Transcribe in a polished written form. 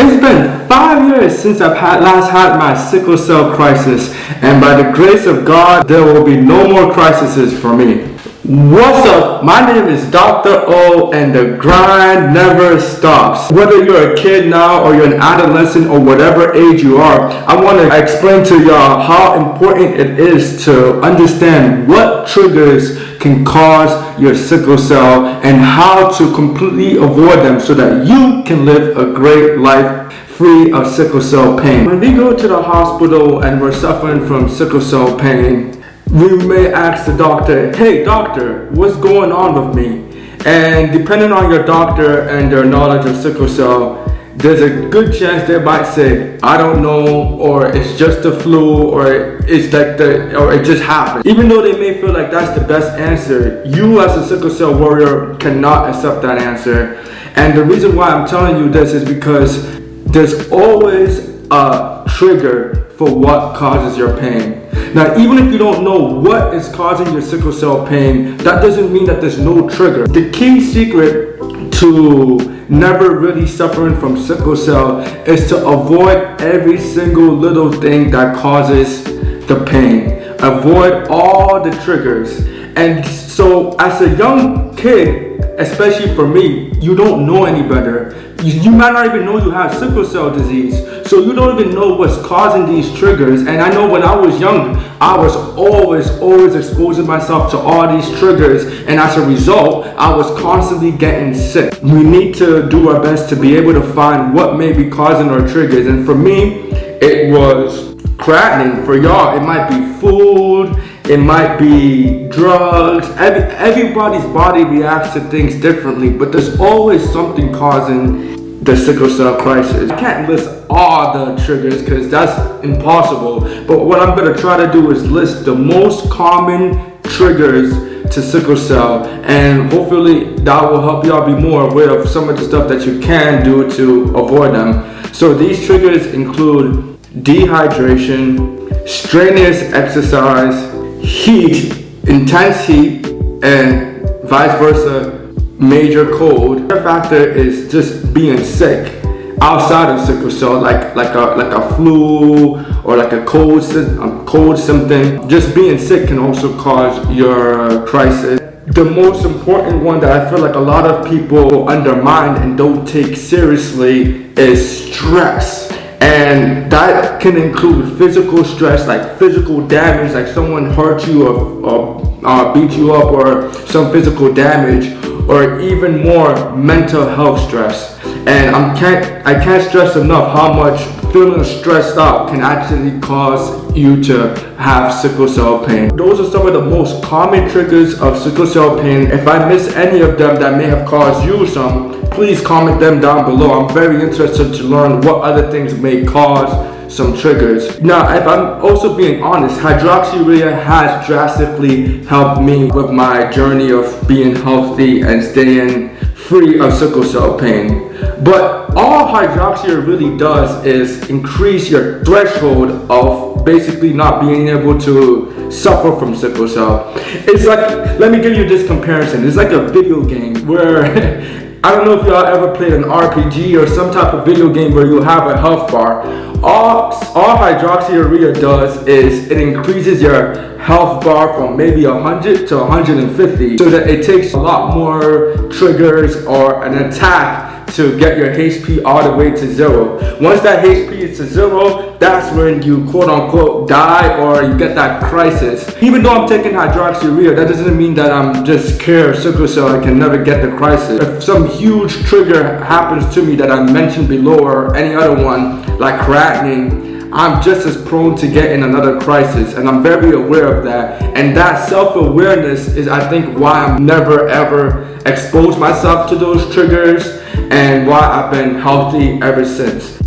It's been 5 years since I've last had my sickle cell crisis, and by the grace of God, there will be no more crises for me. What's up? My name is Dr.O, and the grind never stops. Whether you're a kid now or you're an adolescent or whatever age you are, I want to explain to y'all how important it is to understand what triggers can cause your sickle cell and how to completely avoid them so that you can live a great life free of sickle cell pain. When we go to the hospital and we're suffering from sickle cell pain, we may ask the doctor, "Hey doctor, what's going on with me?" And depending on your doctor and their knowledge of sickle cell, there's a good chance they might say, "I don't know," or "It's just the flu," or "It's like or "It just happened." Even though they may feel like that's the best answer, you as a sickle cell warrior cannot accept that answer. And the reason why I'm telling you this is because there's always a trigger for what causes your pain. Now, even if you don't know what is causing your sickle cell pain, that doesn't mean that there's no trigger. The key secret to never really suffering from sickle cell is to avoid every single little thing that causes the pain. Avoid all the triggers. And so as a young kid, especially for me, you don't know any better. You might not even know you have sickle cell disease. So you don't even know what's causing these triggers. And I know when I was young, I was always exposing myself to all these triggers. And as a result, I was constantly getting sick. We need to do our best to be able to find what may be causing our triggers. And for me, it was creatinine. For y'all, it might be food. It might be drugs. Everybody's body reacts to things differently, but there's always something causing the sickle cell crisis. I can't list all the triggers because that's impossible, but what I'm going to try to do is list the most common triggers to sickle cell, and hopefully that will help y'all be more aware of some of the stuff that you can do to avoid them. So these triggers include dehydration, strenuous exercise, heat, intense heat, and vice versa, major cold. Another factor is just being sick outside of sickle cell, like a flu or like a cold symptom. Just being sick can also cause your crisis. The most important one that I feel like a lot of people undermine and don't take seriously is stress. And that can include physical stress, like physical damage, like someone hurt you or beat you up, or some physical damage, or even more mental health stress. And I can't stress enough how much feeling stressed out can actually cause you to have sickle cell pain. Those are some of the most common triggers of sickle cell pain. If I miss any of them that may have caused you some, please comment them down below. I'm very interested to learn what other things may cause some triggers. Now, if I'm also being honest, hydroxyurea has drastically helped me with my journey of being healthy and staying free of sickle cell pain. But all hydroxyurea really does is increase your threshold of basically not being able to suffer from sickle cell. It's like, let me give you this comparison. It's like a video game where I don't know if y'all ever played an RPG or some type of video game where you have a health bar. All hydroxyurea does is it increases your health bar from maybe 100 to 150, so that it takes a lot more triggers or an attack to get your HP all the way to 0. Once that HP is to 0, that's when you quote unquote die or you get that crisis. Even though I'm taking hydroxyurea, that doesn't mean that I'm just scared of sickle cell, I can never get the crisis. If some huge trigger happens to me that I mentioned below, or any other one like creatinine, I'm just as prone to getting another crisis, and I'm very aware of that. And that self-awareness is, I think, why I'm never ever exposed myself to those triggers and why I've been healthy ever since.